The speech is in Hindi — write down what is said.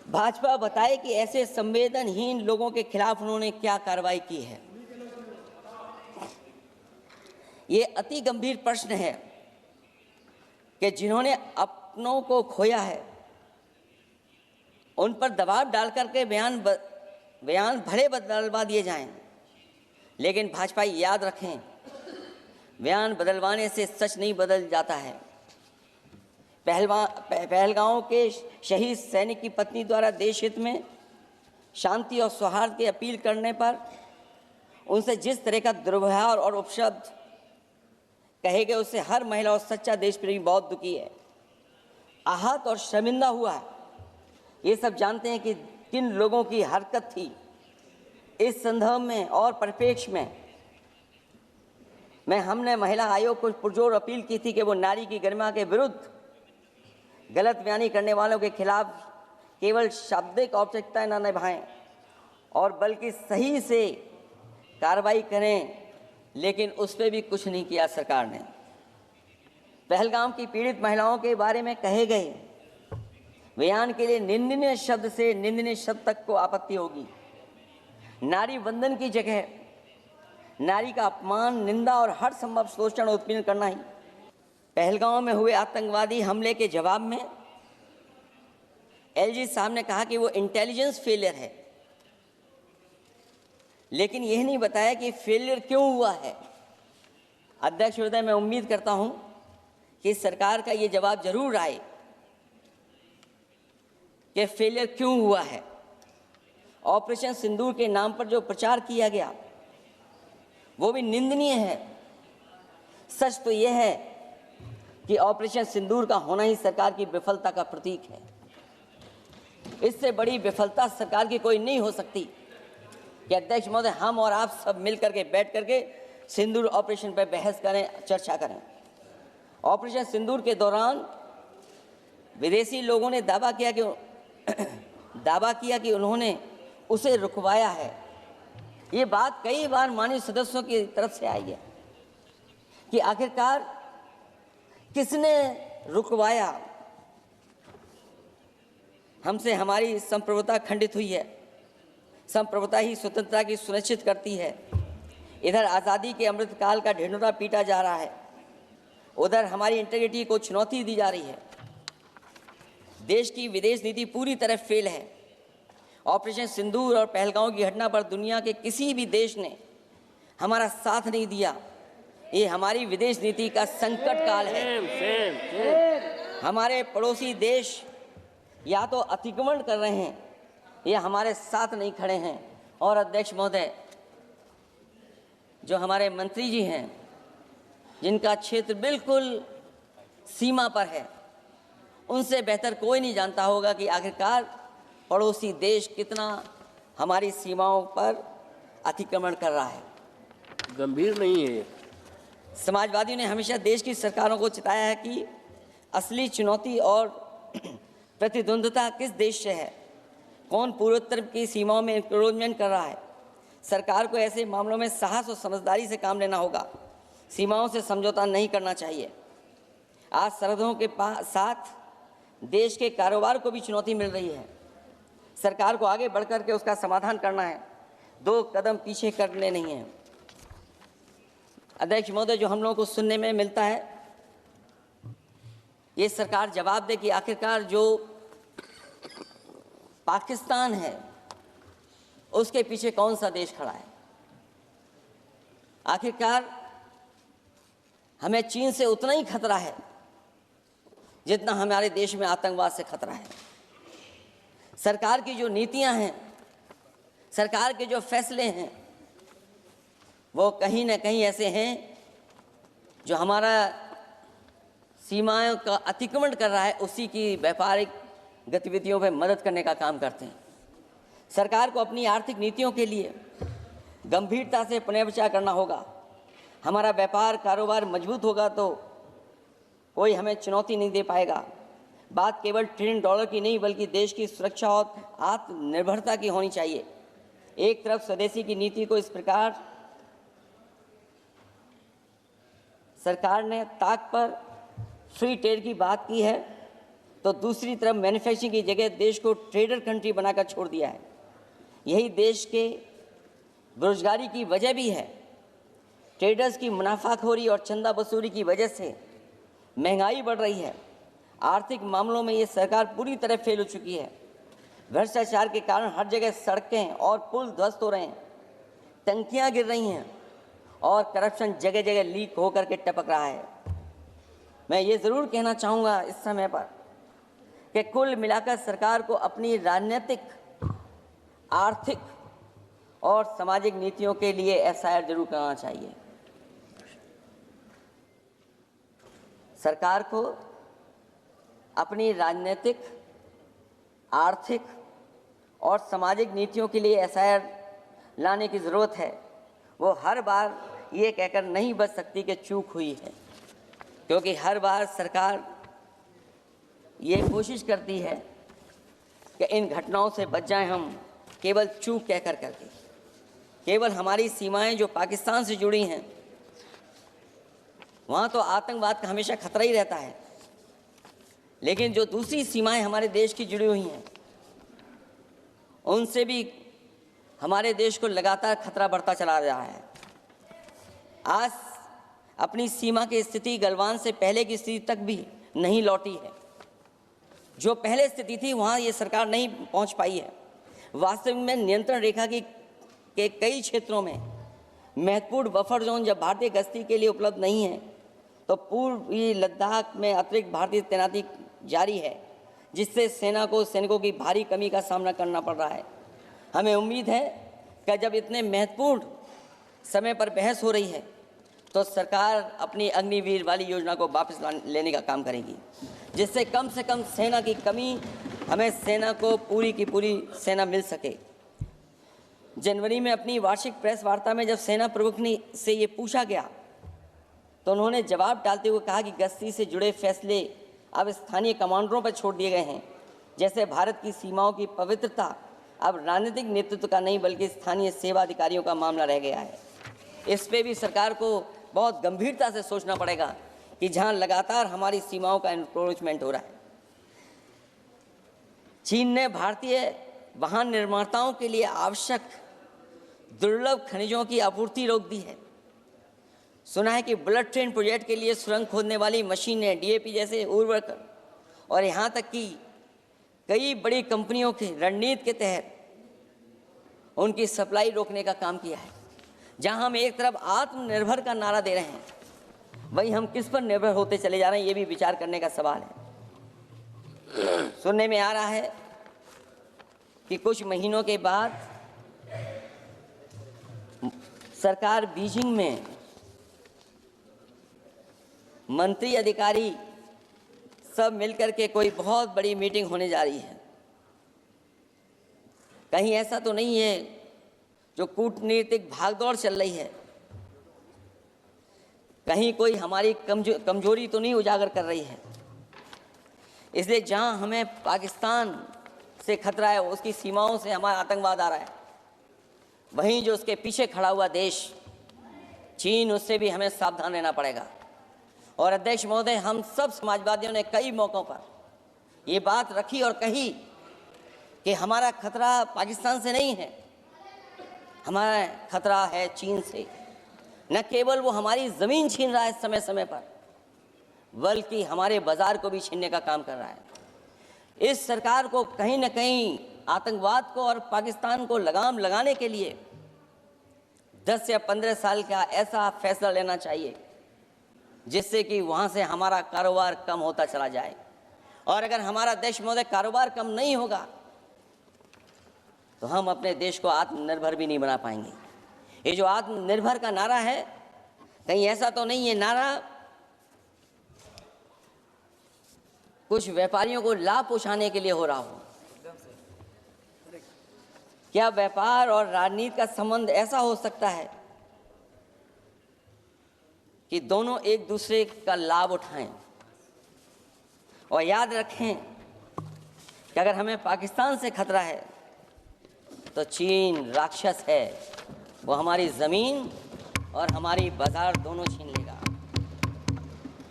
भाजपा बताए कि ऐसे संवेदनहीन लोगों के खिलाफ उन्होंने क्या कार्रवाई की है। ये अति गंभीर प्रश्न है कि जिन्होंने अपनों को खोया है उन पर दबाव डाल करके बयान भले बदलवा दिए जाएं, लेकिन भाजपा याद रखें, बयान बदलवाने से सच नहीं बदल जाता है। पहलगांव के शहीद सैनिक की पत्नी द्वारा देश हित में शांति और सौहार्द की अपील करने पर उनसे जिस तरह का दुर्व्यवहार और उपशब्द कहे गए, उससे हर महिला और सच्चा देश प्रेमी बहुत दुखी है, आहत और शर्मिंदा हुआ है। ये सब जानते हैं कि किन लोगों की हरकत थी। इस संदर्भ में और परिप्रेक्ष्य में हमने महिला आयोग को पुरजोर अपील की थी कि वो नारी की गरिमा के विरुद्ध गलत बयानी करने वालों के खिलाफ केवल शाब्दिक औपचारिकताएं न निभाएं और बल्कि सही से कार्रवाई करें, लेकिन उस पर भी कुछ नहीं किया सरकार ने। पहलगाम की पीड़ित महिलाओं के बारे में कहे गए बयान के लिए निंदनीय शब्द से निंदनीय शब्द तक को आपत्ति होगी। नारी वंदन की जगह नारी का अपमान, निंदा और हर संभव शोषण उत्पीड़न करना ही। पहलगांव में हुए आतंकवादी हमले के जवाब में एलजी साहब ने कहा कि वो इंटेलिजेंस फेलियर है, लेकिन यह नहीं बताया कि फेलियर क्यों हुआ है। अध्यक्ष महोदय, मैं उम्मीद करता हूं कि सरकार का ये जवाब जरूर आए कि फेलियर क्यों हुआ है। ऑपरेशन सिंदूर के नाम पर जो प्रचार किया गया वो भी निंदनीय है। सच तो यह है कि ऑपरेशन सिंदूर का होना ही सरकार की विफलता का प्रतीक है। इससे बड़ी विफलता सरकार की कोई नहीं हो सकती कि अध्यक्ष महोदय, हम और आप सब मिल करके बैठ करके सिंदूर ऑपरेशन पर बहस करें, चर्चा करें। ऑपरेशन सिंदूर के दौरान विदेशी लोगों ने दावा किया कि उन्होंने उसे रुकवाया है। ये बात कई बार माननीय सदस्यों की तरफ से आई है कि आखिरकार किसने रुकवाया। हमसे हमारी संप्रभुता खंडित हुई है। संप्रभुता ही स्वतंत्रता की सुनिश्चित करती है। इधर आज़ादी के अमृतकाल का ढिंढोरा पीटा जा रहा है, उधर हमारी इंटीग्रिटी को चुनौती दी जा रही है। देश की विदेश नीति पूरी तरह फेल है। ऑपरेशन सिंदूर और पहलगांव की घटना पर दुनिया के किसी भी देश ने हमारा साथ नहीं दिया। ये हमारी विदेश नीति का संकट काल है। हमारे पड़ोसी देश या तो अतिक्रमण कर रहे हैं या हमारे साथ नहीं खड़े हैं। और अध्यक्ष महोदय, जो हमारे मंत्री जी हैं जिनका क्षेत्र बिल्कुल सीमा पर है, उनसे बेहतर कोई नहीं जानता होगा कि आखिरकार पड़ोसी देश कितना हमारी सीमाओं पर अतिक्रमण कर रहा है। गंभीर नहीं है। समाजवादियों ने हमेशा देश की सरकारों को चिताया है कि असली चुनौती और प्रतिद्वंद्विता किस देश से है, कौन पूर्वोत्तर की सीमाओं में इंक्रोचमेंट कर रहा है। सरकार को ऐसे मामलों में साहस और समझदारी से काम लेना होगा। सीमाओं से समझौता नहीं करना चाहिए। आज सरहदों के साथ देश के कारोबार को भी चुनौती मिल रही है। सरकार को आगे बढ़कर के उसका समाधान करना है, 2 कदम पीछे करने नहीं है। अध्यक्ष महोदय, जो हम लोगों को सुनने में मिलता है, ये सरकार जवाब दे कि आखिरकार जो पाकिस्तान है उसके पीछे कौन सा देश खड़ा है। आखिरकार हमें चीन से उतना ही खतरा है जितना हमारे देश में आतंकवाद से खतरा है। सरकार की जो नीतियां हैं, सरकार के जो फैसले हैं, वो कहीं ना कहीं ऐसे हैं जो हमारा सीमाओं का अतिक्रमण कर रहा है, उसी की व्यापारिक गतिविधियों में मदद करने का काम करते हैं। सरकार को अपनी आर्थिक नीतियों के लिए गंभीरता से पुनर्विचार करना होगा। हमारा व्यापार कारोबार मजबूत होगा तो कोई हमें चुनौती नहीं दे पाएगा। बात केवल $1 ट्रिलियन की नहीं बल्कि देश की सुरक्षा और आत्मनिर्भरता की होनी चाहिए। एक तरफ स्वदेशी की नीति को इस प्रकार सरकार ने ताक पर फ्री ट्रेड की बात की है तो दूसरी तरफ मैन्युफैक्चरिंग की जगह देश को ट्रेडर कंट्री बनाकर छोड़ दिया है। यही देश के बेरोजगारी की वजह भी है। ट्रेडर्स की मुनाफाखोरी और चंदा वसूली की वजह से महंगाई बढ़ रही है। आर्थिक मामलों में ये सरकार पूरी तरह फेल हो चुकी है। भ्रष्टाचार के कारण हर जगह सड़कें और पुल ध्वस्त हो रहे हैं, टंकियां गिर रही हैं और करप्शन जगह जगह लीक होकर के टपक रहा है। मैं ये ज़रूर कहना चाहूँगा इस समय पर कि कुल मिलाकर सरकार को अपनी राजनीतिक, आर्थिक और सामाजिक नीतियों के लिए एसआईआर जरूर करना चाहिए। सरकार को अपनी राजनीतिक, आर्थिक और सामाजिक नीतियों के लिए एसआईआर लाने की ज़रूरत है। वो हर बार ये कहकर नहीं बच सकती कि चूक हुई है, क्योंकि हर बार सरकार ये कोशिश करती है कि इन घटनाओं से बच जाएं हम, केवल चूक कहकर करके। केवल हमारी सीमाएं जो पाकिस्तान से जुड़ी हैं, वहाँ तो आतंकवाद का हमेशा खतरा ही रहता है, लेकिन जो दूसरी सीमाएं हमारे देश की जुड़ी हुई हैं, उनसे भी हमारे देश को लगातार खतरा बढ़ता चला रहा है। आज अपनी सीमा की स्थिति गलवान से पहले की स्थिति तक भी नहीं लौटी है। जो पहले स्थिति थी वहाँ ये सरकार नहीं पहुँच पाई है। वास्तविक में नियंत्रण रेखा के कई क्षेत्रों में महत्वपूर्ण बफर जोन जब भारतीय गश्ती के लिए उपलब्ध नहीं है, तो पूर्वी लद्दाख में अतिरिक्त भारतीय तैनाती जारी है, जिससे सेना को सैनिकों की भारी कमी का सामना करना पड़ रहा है। हमें उम्मीद है कि जब इतने महत्वपूर्ण समय पर बहस हो रही है, तो सरकार अपनी अग्निवीर वाली योजना को वापस लेने का काम करेगी, जिससे कम से कम सेना की कमी, हमें सेना को पूरी की पूरी सेना मिल सके। जनवरी में अपनी वार्षिक प्रेस वार्ता में जब सेना प्रमुख ने से ये पूछा गया, तो उन्होंने जवाब डालते हुए कहा कि गश्ती से जुड़े फैसले अब स्थानीय कमांडरों पर छोड़ दिए गए हैं। जैसे भारत की सीमाओं की पवित्रता अब राजनीतिक नेतृत्व का नहीं, बल्कि स्थानीय सेवा अधिकारियों का मामला रह गया है। इस पे भी सरकार को बहुत गंभीरता से सोचना पड़ेगा कि जहां लगातार हमारी सीमाओं का एनक्रोचमेंट हो रहा है। चीन ने भारतीय वाहन निर्माताओं के लिए आवश्यक दुर्लभ खनिजों की आपूर्ति रोक दी है। सुना है कि बुलेट ट्रेन प्रोजेक्ट के लिए सुरंग खोदने वाली मशीनें, डीएपी जैसे उर्वरक और यहाँ तक कि कई बड़ी कंपनियों की रणनीति के तहत उनकी सप्लाई रोकने का काम किया है। जहां हम एक तरफ आत्मनिर्भर का नारा दे रहे हैं, वहीं हम किस पर निर्भर होते चले जा रहे हैं, ये भी विचार करने का सवाल है। सुनने में आ रहा है कि कुछ महीनों के बाद सरकार बीजिंग में मंत्री अधिकारी सब मिलकर के कोई बहुत बड़ी मीटिंग होने जा रही है। कहीं ऐसा तो नहीं है जो कूटनीतिक भागदौड़ चल रही है, कहीं कोई हमारी कमजोरी तो नहीं उजागर कर रही है। इसलिए जहां हमें पाकिस्तान से खतरा है, उसकी सीमाओं से हमारा आतंकवाद आ रहा है, वहीं जो उसके पीछे खड़ा हुआ देश चीन, उससे भी हमें सावधान रहना पड़ेगा। और अध्यक्ष महोदय, हम सब समाजवादियों ने कई मौक़ों पर ये बात रखी और कही कि हमारा खतरा पाकिस्तान से नहीं है, हमारा खतरा है चीन से। न केवल वो हमारी ज़मीन छीन रहा है समय समय पर, बल्कि हमारे बाज़ार को भी छीनने का काम कर रहा है। इस सरकार को कहीं न कहीं आतंकवाद को और पाकिस्तान को लगाम लगाने के लिए 10 या 15 साल का ऐसा फैसला लेना चाहिए जिससे कि वहाँ से हमारा कारोबार कम होता चला जाए। और अगर हमारा देश महोदय कारोबार कम नहीं होगा, तो हम अपने देश को आत्मनिर्भर भी नहीं बना पाएंगे। ये जो आत्मनिर्भर का नारा है, कहीं ऐसा तो नहीं है नारा कुछ व्यापारियों को लाभ पहुंचाने के लिए हो रहा हो? क्या व्यापार और राजनीति का संबंध ऐसा हो सकता है कि दोनों एक दूसरे का लाभ उठाएं? और याद रखें कि अगर हमें पाकिस्तान से खतरा है, तो चीन राक्षस है, वो हमारी ज़मीन और हमारी बाजार दोनों छीन ले।